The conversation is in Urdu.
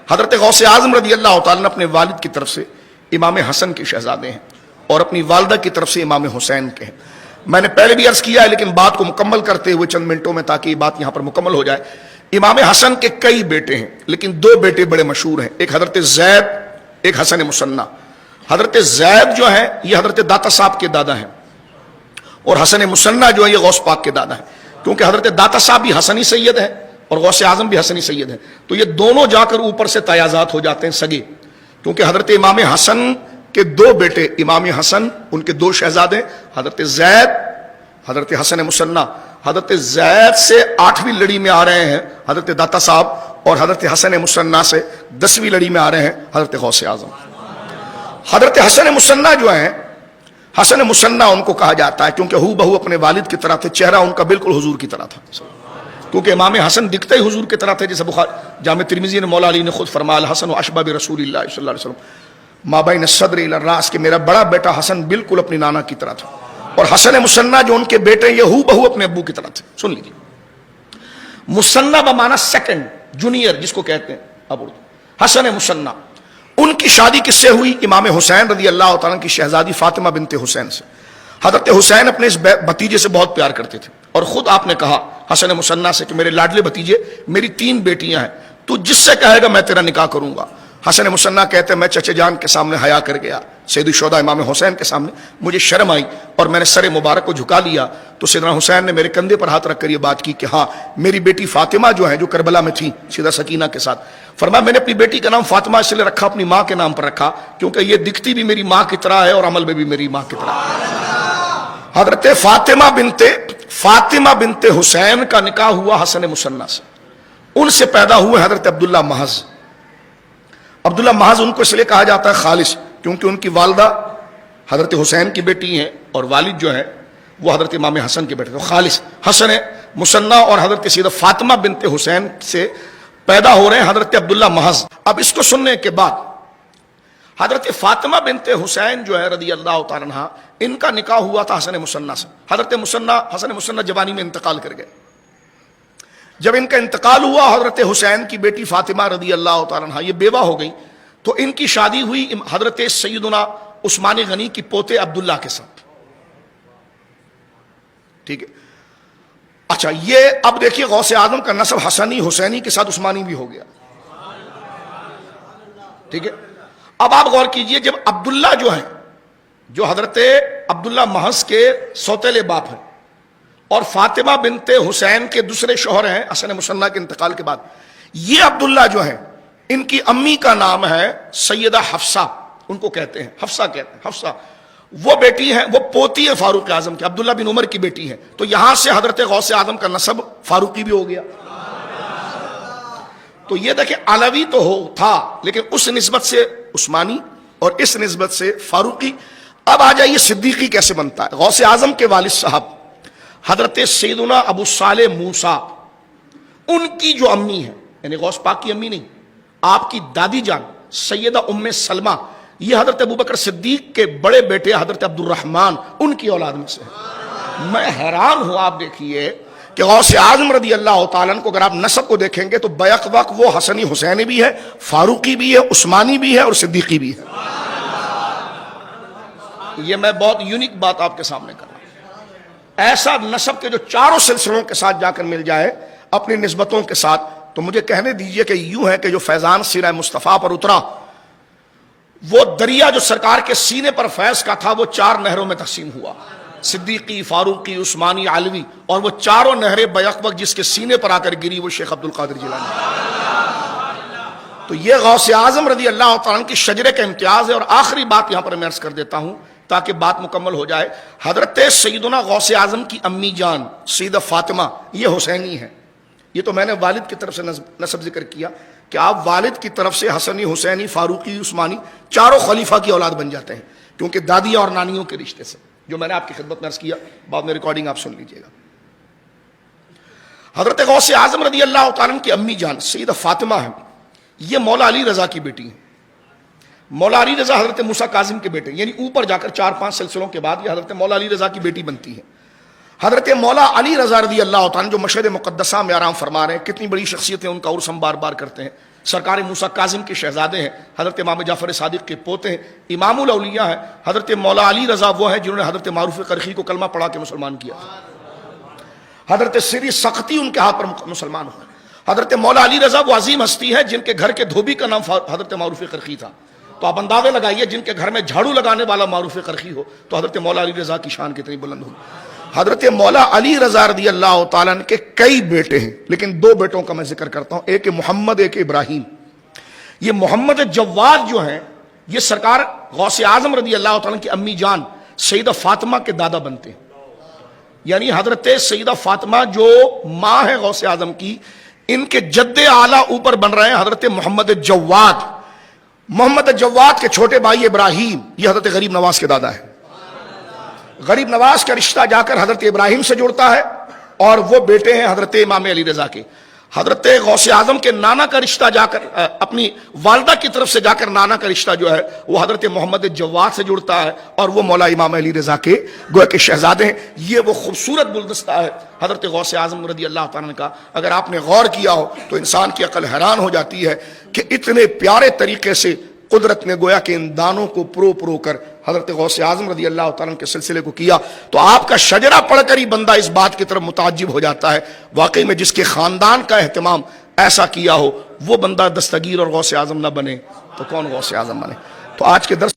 حضرت غوث اعظم رضی اللہ تعالیٰ اپنے والد کی طرف سے امام حسن کے شہزادے ہیں اور اپنی والدہ کی طرف سے امام حسین کے ہیں. میں نے پہلے بھی عرض کیا ہے لیکن بات کو مکمل کرتے ہوئے چند منٹوں میں تاکہ یہ بات یہاں پر مکمل ہو جائے. امام حسن کے کئی بیٹے ہیں لیکن دو بیٹے بڑے مشہور ہیں, ایک حضرت زید, ایک حسن مصنع. حضرت زید جو ہیں یہ حضرت داتا صاحب کے دادا ہیں اور حسن مصنع جو ہے یہ غوث پاک کے دادا ہیں, کیونکہ حضرت داتا صاحب بھی حسنی سید ہیں اور غوث اعظم بھی حسنی سید ہیں, تو یہ دونوں جا کر اوپر سے تیازات ہو جاتے ہیں سگے. کیونکہ حضرت امام حسن کے دو بیٹے امام حسن, ان کے دو شہزادے حضرت زید, حضرت حسن مصنع. حضرت زید سے 8ویں لڑی میں آ رہے ہیں حضرت داتا صاحب اور حضرت حسن مصنع سے 10ویں لڑی میں آ رہے ہیں حضرت غوث اعظم. حضرت حسن مصنع جو ہیں, حسن مصنع ان کو کہا جاتا ہے کیونکہ ہو بہو اپنے والد کی طرح تھے, چہرہ ان کا بالکل حضور کی طرح تھا, کیونکہ امام حسن دکھتے ہی حضور کی طرح تھے. جیسے بخاری جامع ترمذی نے مولا علی نے خود فرمایا الحسن اشبہ برسول اللہ صلی اللہ علیہ وسلم ما بین الصدر الی الراس, کہ میرا بڑا بیٹا حسن بالکل اپنی نانا کی طرح تھا. اور حسن مصنع جو ان کے بیٹے یہ ہو بہو اپنے ابو کی طرح تھے. سن لیجیے, مصنع بمعنی سیکنڈ, جونیئر جس کو کہتے ہیں اب اردو. حسن مصنع ان کی شادی کس سے ہوئی؟ امام حسین رضی اللہ تعالیٰ کی شہزادی فاطمہ بنت حسین سے. حضرت حسین اپنے اس بھتیجے سے بہت پیار کرتے تھے اور خود آپ نے کہا حسن مصنع سے کہ میرے لاڈلے بھتیجے, میری 3 بیٹیاں ہیں, تو جس سے کہے گا میں تیرا نکاح کروں گا. حسن مصنع کہتے ہیں میں چچے جان کے سامنے حیا کر گیا, سید الشہداء امام حسین کے سامنے مجھے شرم آئی اور میں نے سر مبارک کو جھکا لیا, تو سیدنا حسین نے میرے کندھے پر ہاتھ رکھ کر یہ بات کی کہ ہاں میری بیٹی فاطمہ جو ہے جو کربلا میں تھی سیدہ سکینہ کے ساتھ, فرمایا میں نے اپنی بیٹی کا نام فاطمہ اس لیے رکھا, اپنی ماں کے نام پر رکھا کیونکہ یہ دکھتی بھی میری ماں کی طرح ہے اور عمل میں بھی میری ماں کی طرح ہے. حضرت فاطمہ بنت حسین کا نکاح ہوا حسن مصنع سے, ان سے پیدا ہوئے حضرت عبداللہ محض. عبداللہ محض ان کو اس لیے کہا جاتا ہے خالص کیونکہ ان کی والدہ حضرت حسین کی بیٹی ہیں اور والد جو ہے وہ حضرت امام حسن کے بیٹے. تو خالص حسن مصنع اور حضرت سیدہ فاطمہ بنت حسین سے پیدا ہو رہے ہیں حضرت عبداللہ محض. اب اس کو سننے کے بعد حضرت فاطمہ بنت حسین جو ہے رضی اللہ تعالیٰ عنہ, ان کا نکاح ہوا تھا حسن مصنع سے. حضرت حسن مصنع جوانی میں انتقال کر گئے. جب ان کا انتقال ہوا حضرت حسین کی بیٹی فاطمہ رضی اللہ تعالیٰ عنہ یہ بیوہ ہو گئی, تو ان کی شادی ہوئی حضرت سیدنا عثمان غنی کی پوتے عبداللہ کے ساتھ. ٹھیک ہے, اچھا یہ اب دیکھیے غوث اعظم کا نسب حسنی حسینی کے ساتھ عثمانی بھی ہو گیا. ٹھیک ہے, اب آپ غور کیجئے, جب عبداللہ جو ہیں جو حضرت عبداللہ محض کے سوتیلے باپ ہیں اور فاطمہ بنت حسین کے دوسرے شوہر ہیں حسن مصنع کے انتقال کے بعد, یہ عبداللہ جو ہیں ان کی امی کا نام ہے سیدہ حفصہ, ان کو کہتے ہیں حفصہ, کہتے ہیں حفصہ. وہ بیٹی ہیں, وہ پوتی ہے فاروق اعظم کی, عبداللہ بن عمر کی بیٹی ہے. تو یہاں سے حضرت غوث اعظم کا نسب فاروقی بھی ہو گیا. تو یہ دیکھیں علوی تو تھا لیکن اس نسبت سے عثمانی اور اس نسبت سے فاروقی. اب آ جائیے صدیقی کیسے بنتا ہے. غوث اعظم کے والد صاحب حضرت سیدنا ابو صالح موسیٰ, ان کی جو امی ہے, یعنی غوث پاک کی امی نہیں, آپ کی دادی جان سیدہ ام سلمہ, یہ حضرت ابوبکر صدیق کے بڑے بیٹے حضرت عبد الرحمن ان کی اولاد میں سے ہے. میں حیران ہوں, آپ دیکھیے کہ غوث اعظم رضی اللہ تعالیٰ عنہ کو اگر آپ نسب کو دیکھیں گے تو بیک وقت وہ حسنی حسینی بھی ہے, فاروقی بھی ہے, عثمانی بھی ہے اور صدیقی بھی ہے. یہ میں بہت یونیک بات آپ کے سامنے کر رہا ہوں. ایسا نسب کے جو چاروں سلسلوں کے ساتھ جا کر مل جائے اپنی نسبتوں کے ساتھ, تو مجھے کہنے دیجئے کہ یوں ہے کہ جو فیضان سیرہ مصطفیٰ پر اترا وہ دریا جو سرکار کے سینے پر فیض کا تھا وہ 4 نہروں میں تقسیم ہوا, صدیقی, فاروقی, عثمانی, علوی, اور وہ چاروں نہریں بیک وقت جس کے سینے پر آ کر گری وہ شیخ عبد القادر جیلانی. تو یہ غوث اعظم رضی اللہ تعالیٰ کی شجرے کا امتیاز ہے. اور آخری بات یہاں پر میں عرض کر دیتا ہوں تاکہ بات مکمل ہو جائے. حضرت سیدنا غوث اعظم کی امی جان سیدہ فاطمہ یہ حسینی ہے. یہ تو میں نے والد کی طرف سے نسب ذکر کیا کہ آپ والد کی طرف سے حسنی, حسینی, فاروقی, عثمانی چاروں خلیفہ کی اولاد بن جاتے ہیں کیونکہ دادیاں اور نانیوں کے رشتے سے, جو میں نے آپ کی خدمت میں عرض کیا. بعد میں ریکارڈنگ آپ سن لیجئے گا. حضرت غوث اعظم رضی اللہ تعالیٰ کی امی جان سیدہ فاطمہ ہے, یہ مولا علی رضا کی بیٹی ہیں. مولا علی رضا حضرت موسیٰ کاظم کے بیٹے, یعنی اوپر جا کر 4-5 سلسلوں کے بعد یہ حضرت مولا علی رضا کی بیٹی بنتی ہے. حضرت مولا علی رضا رضی اللہ تعالیٰ جو مشہد مقدسہ میں آرام فرما رہے ہیں, کتنی بڑی شخصیت ہے, ان کا عرس ہم بار بار کرتے ہیں. سرکار موسیٰ کاظم کے شہزادے ہیں، حضرت امام جعفر صادق کے پوتے ہیں، امام الاولیاء ہیں، حضرت مولا علی رضا وہ ہیں جنہوں نے حضرت معروف کرخی کو کلمہ پڑھا کے مسلمان کیا، حضرت سری سختی ان کے ہاتھ پر مسلمان ہوئے، حضرت مولا علی رضا وہ عظیم ہستی ہے جن کے گھر کے دھوبی کا نام حضرت معروف کرخی تھا، تو آپ اندازے لگائیے جن کے گھر میں جھاڑو لگانے والا معروف کرخی ہو تو حضرت مولا علی رضا کی شان کتنی بلند ہو۔ حضرت مولا علی رضا رضی اللہ تعالیٰ عنہ کے کئی بیٹے ہیں، لیکن دو بیٹوں کا میں ذکر کرتا ہوں، ایک محمد، ایک ابراہیم۔ یہ محمد جواد جو ہیں یہ سرکار غوث اعظم رضی اللہ تعالیٰ کی امی جان سیدہ فاطمہ کے دادا بنتے ہیں، یعنی حضرت سیدہ فاطمہ جو ماں ہے غوث اعظم کی، ان کے جد اعلیٰ اوپر بن رہے ہیں حضرت محمد جواد۔ محمد جواد کے چھوٹے بھائی ابراہیم یہ حضرت غریب نواز کے دادا ہے، غریب نواز کا رشتہ جا کر حضرت ابراہیم سے جڑتا ہے اور وہ بیٹے ہیں حضرت امام علی رضا کے۔ حضرت غوث اعظم کے نانا کا رشتہ جا کر اپنی والدہ کی طرف سے جا کر نانا کا رشتہ جو ہے وہ حضرت محمد جواد سے جڑتا ہے اور وہ مولا امام علی رضا کے گویا کے شہزادے ہیں۔ یہ وہ خوبصورت گلدستہ ہے حضرت غوث اعظم رضی اللہ تعالیٰ کا، اگر آپ نے غور کیا ہو تو انسان کی عقل حیران ہو جاتی ہے کہ اتنے پیارے طریقے سے قدرت نے گویا کہ ان دانوں کو پرو کر حضرت غوث اعظم رضی اللہ تعالیٰ کے سلسلے کو کیا، تو آپ کا شجرہ پڑھ کر ہی بندہ اس بات کی طرف متعجب ہو جاتا ہے، واقعی میں جس کے خاندان کا اہتمام ایسا کیا ہو وہ بندہ دستگیر اور غوث اعظم نہ بنے تو کون غوث اعظم بنے۔ تو آج کے درس